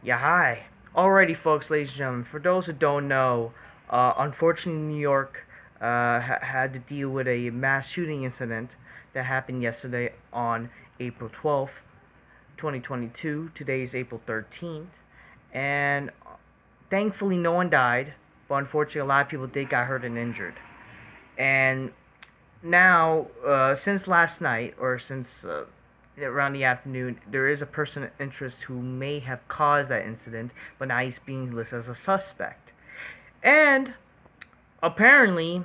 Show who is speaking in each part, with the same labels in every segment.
Speaker 1: Yeah, hi. Alrighty, folks, ladies and gentlemen, for those who don't know, unfortunately, New York had to deal with a mass shooting incident that happened yesterday on April 12th, 2022. Today is April 13th, and thankfully, no one died, but unfortunately, a lot of people did get hurt and injured. And now, since last night, or since around the afternoon, there is a person of interest who may have caused that incident, but now he's being listed as a suspect. And apparently,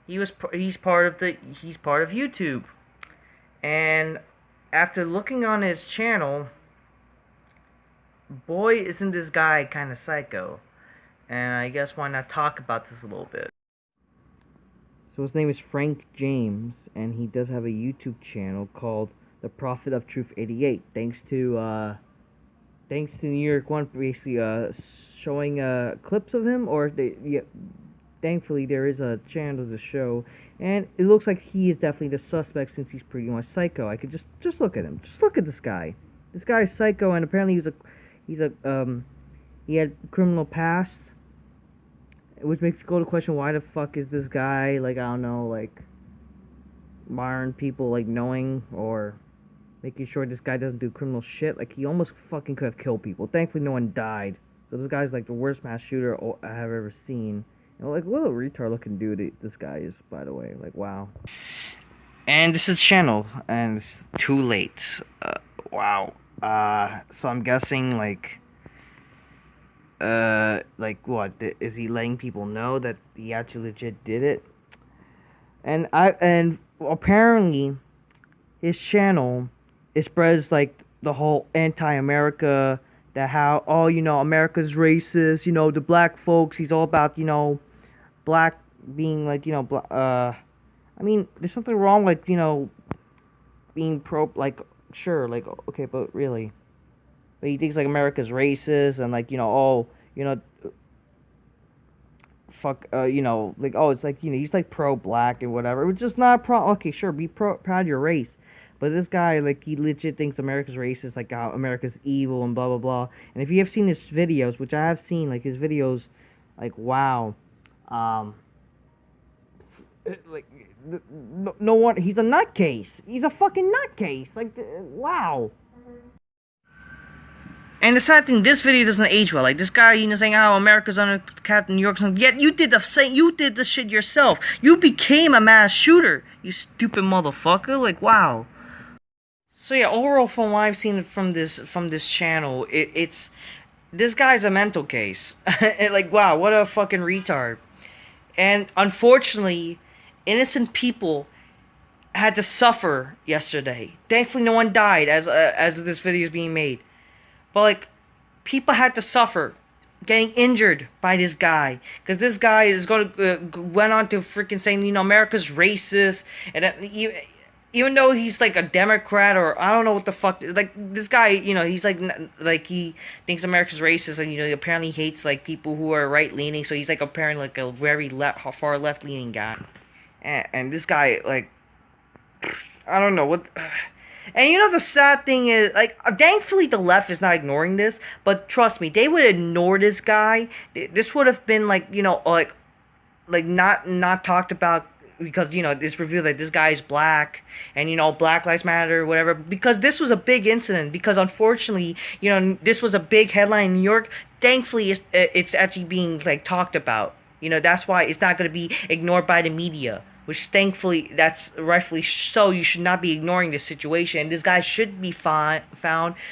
Speaker 1: he's part of YouTube. And after looking on his channel, boy, isn't this guy kind of psycho? And I guess why not talk about this a little bit. So his name is Frank James, and he does have a YouTube channel called The Prophet of Truth 88. Thanks to New York One basically showing clips of him, or thankfully there is a channel to show, and it looks like he is definitely the suspect since he's pretty much psycho. I could just look at him. Just look at this guy. This guy is psycho, and apparently he had criminal past. Which makes you go to question, why the fuck is this guy, like, I don't know, like, marring people, like, knowing, or making sure this guy doesn't do criminal shit. Like, he almost fucking could have killed people. Thankfully, no one died. So this guy's, like, the worst mass shooter I have ever seen. You know, like, what a retard-looking dude this guy is, by the way. Like, wow. And this is channel, and it's too late. Wow. So I'm guessing, like what, is he letting people know that he actually legit did it? And apparently his channel, it spreads like the whole anti-America, that how, oh, you know, America's racist, you know, the black folks, he's all about, you know, black being like, you know, I mean, there's something wrong, like, you know, being pro, like, sure, like, okay, but really. But he thinks, like, America's racist, and, like, you know, oh, you know, fuck, you know, like, oh, it's like, you know, he's, like, pro-black and whatever. It's just not okay, sure, be proud of your race. But this guy, like, he legit thinks America's racist, like, how America's evil and blah, blah, blah. And if you have seen his videos, which I have seen, like, his videos, like, wow, like, no one, he's a nutcase. He's a fucking nutcase. Like, wow. And the sad thing, this video doesn't age well. Like, this guy, you know, saying how America's under attack in New York, yet you did the shit yourself. You became a mass shooter, you stupid motherfucker. Like, wow. So yeah, overall, from what I've seen from this channel, it's this guy's a mental case. Like, wow, what a fucking retard. And unfortunately, innocent people had to suffer yesterday. Thankfully, no one died as this video is being made. But, like, people had to suffer getting injured by this guy, because this guy is went on to freaking saying, you know, America's racist, and even though he's like a Democrat, or I don't know what the fuck, like, this guy, you know, he's like he thinks America's racist, and, you know, apparently hates, like, people who are right leaning, so he's like apparently like a very far left leaning guy, and this guy, like, I don't know what. And you know, the sad thing is, like, thankfully the left is not ignoring this, but trust me, they would ignore this guy. This would have been, like, you know, like not talked about, because, you know, it's revealed that this guy is black, and, you know, Black Lives Matter or whatever, because this was a big incident, because unfortunately, you know, this was a big headline in New York. Thankfully, it's actually being, like, talked about. You know, that's why it's not going to be ignored by the media. Which, thankfully, that's rightfully so. You should not be ignoring this situation. This guy should be found,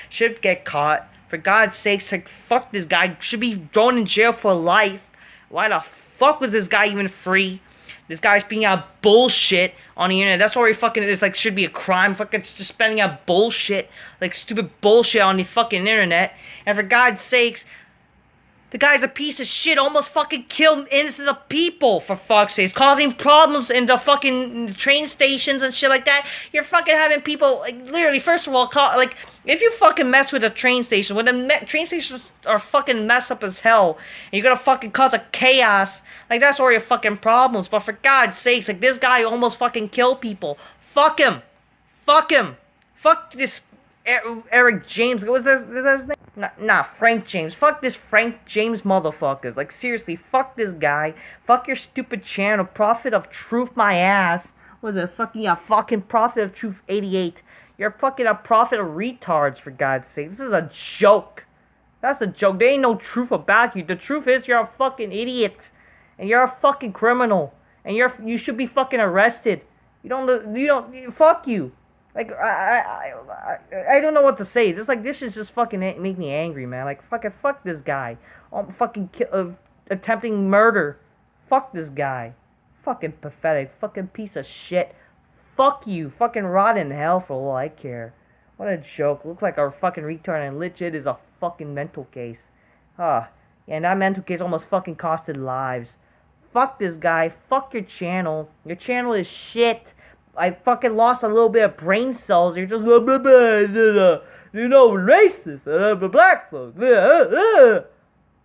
Speaker 1: should get caught. For God's sakes, like, fuck this guy. Should be thrown in jail for life. Why the fuck was this guy even free? This guy's spitting out bullshit on the internet. That's why he fucking is, like, should be a crime. Fucking just spending out bullshit, like, stupid bullshit on the fucking internet. And for God's sakes, the guy's a piece of shit, almost fucking killed innocent of people, for fuck's sake. Causing problems in the fucking train stations and shit like that. You're fucking having people, like, literally, first of all, like, if you fucking mess with a train station, when the train stations are fucking messed up as hell, and you're gonna fucking cause a chaos, like, that's where your fucking problems. But for God's sakes, like, this guy almost fucking killed people. Fuck him. Fuck him. Fuck this Eric James. What was his name? Nah, Frank James. Fuck this Frank James motherfucker. Like, seriously, fuck this guy. Fuck your stupid channel. Prophet of Truth, my ass. What is it? Fucking Prophet of Truth 88. You're fucking a prophet of retards, for God's sake. This is a joke. That's a joke. There ain't no truth about you. The truth is you're a fucking idiot. And you're a fucking criminal. And you should be fucking arrested. Fuck you. Like, I don't know what to say. This is just fucking make me angry, man. Like, fuck this guy. Attempting murder. Fuck this guy. Fucking pathetic. Fucking piece of shit. Fuck you. Fucking rot in hell for all I care. What a joke. Looks like a fucking retard and legit is a fucking mental case. Yeah, and that mental case almost fucking costed lives. Fuck this guy. Fuck your channel. Your channel is shit. I fucking lost a little bit of brain cells. You're just, racist, black folks. Oh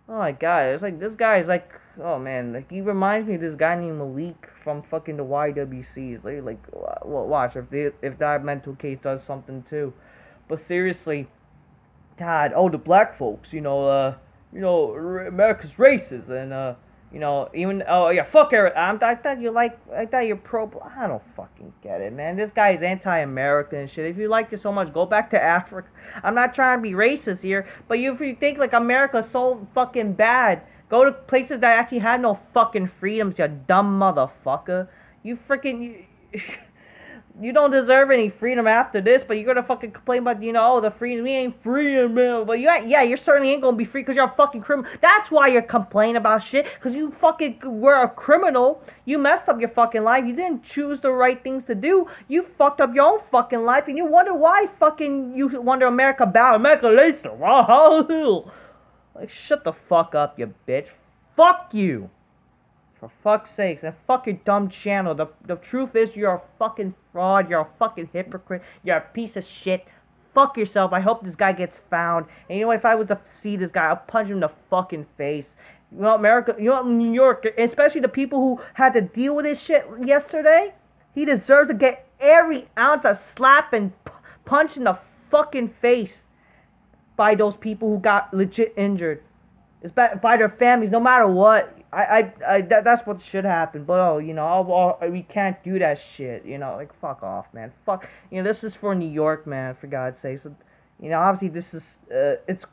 Speaker 1: my god, it's like, this guy is like, oh man, like, he reminds me of this guy named Malik from fucking the YWC. It's like, watch, if that mental case does something too. But seriously, God, the black folks, America's racist, and, fuck Eric. I thought you're pro. I don't fucking get it, man. This guy is anti-American and shit. If you like this so much, go back to Africa. I'm not trying to be racist here, but if you think like America's so fucking bad, go to places that actually had no fucking freedoms, you dumb motherfucker. You freaking... You don't deserve any freedom after this, but you're gonna fucking complain about, the freedom. We ain't free, man. But you certainly ain't gonna be free because you're a fucking criminal. That's why you're complaining about shit, because you fucking were a criminal. You messed up your fucking life. You didn't choose the right things to do. You fucked up your own fucking life, and you wonder why you wonder America bad. America racist. Like, shut the fuck up, you bitch. Fuck you. For fuck's sakes, and fuck your dumb channel. The truth is, you're a fucking fraud. You're a fucking hypocrite. You're a piece of shit. Fuck yourself. I hope this guy gets found. And you know what? If I was to see this guy, I'll punch him in the fucking face. America, New York, especially the people who had to deal with this shit yesterday, he deserves to get every ounce of slap and punch in the fucking face by those people who got legit injured. It's by their families, no matter what. That's what should happen. But we can't do that shit. Like, fuck off, man. Fuck. This is for New York, man. For God's sake. So, obviously this is it's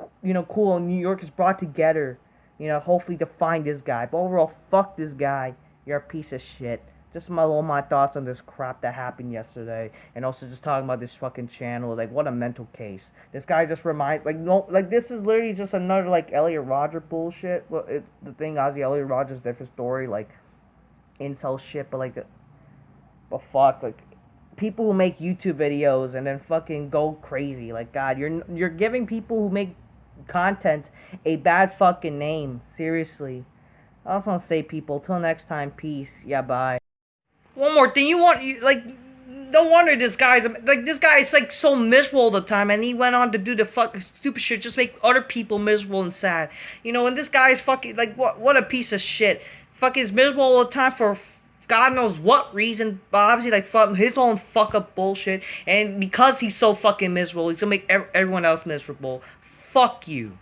Speaker 1: cool. New York is brought together. Hopefully to find this guy. But overall, fuck this guy. You're a piece of shit. Just my thoughts on this crap that happened yesterday, and also just talking about this fucking channel. Like, what a mental case. This guy just reminds, this is literally just another, Elliot Rodger bullshit. Well, the thing, obviously, Elliot Rodger's different story, incel shit, but, but fuck, people who make YouTube videos and then fucking go crazy. Like, God, you're giving people who make content a bad fucking name. Seriously. I also want to say, people, till next time, peace. Yeah, bye. One more thing, no wonder this guy's, so miserable all the time, and he went on to do the fucking stupid shit, just make other people miserable and sad. And this guy's fucking, what a piece of shit. Fucking is miserable all the time for God knows what reason, but obviously, his own fuck up bullshit, and because he's so fucking miserable, he's gonna make everyone else miserable. Fuck you.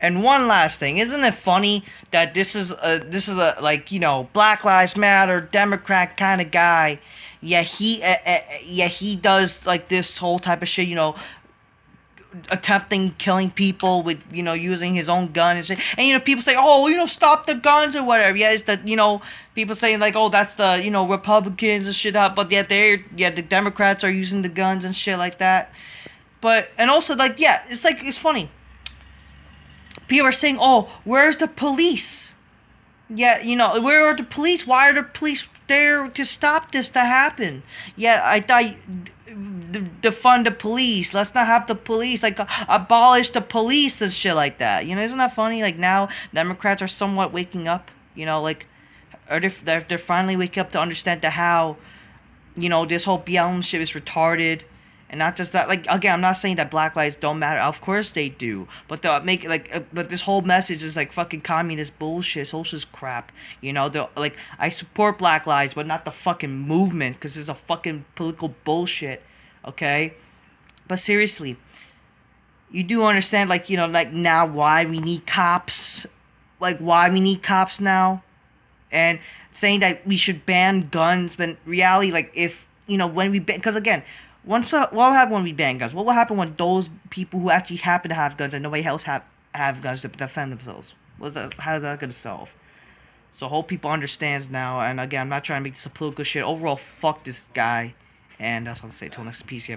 Speaker 1: And one last thing, isn't it funny that this is a Black Lives Matter Democrat kind of guy? Yeah, he does this whole type of shit, attempting killing people with using his own gun and shit. And people say, oh, stop the guns or whatever. Yeah, it's the people saying oh, that's the Republicans and shit up, but the Democrats are using the guns and shit like that. But and also it's funny. People are saying, oh, where's the police? Yeah, where are the police? Why are the police there to stop this to happen? Yeah, I thought defund the police. Let's not have the police. Abolish the police and shit like that. Isn't that funny? Now Democrats are somewhat waking up. They're finally waking up to understand how, this whole BLM shit is retarded. And not just that, again, I'm not saying that Black lives don't matter. Of course they do. But but this whole message is fucking communist bullshit, socialist crap. I support Black lives, but not the fucking movement, because it's a fucking political bullshit. Okay? But seriously, you do understand, like, like, now why we need cops, like, why we need cops now, and saying that we should ban guns, but in reality, like, if, when we ban, because again, what will happen when we ban guns? What will happen when those people who actually happen to have guns and nobody else have guns to defend themselves? How is that gonna solve? So I hope people understands now, and again, I'm not trying to make this a political shit. Overall, fuck this guy, and that's all I'll say. Till next piece.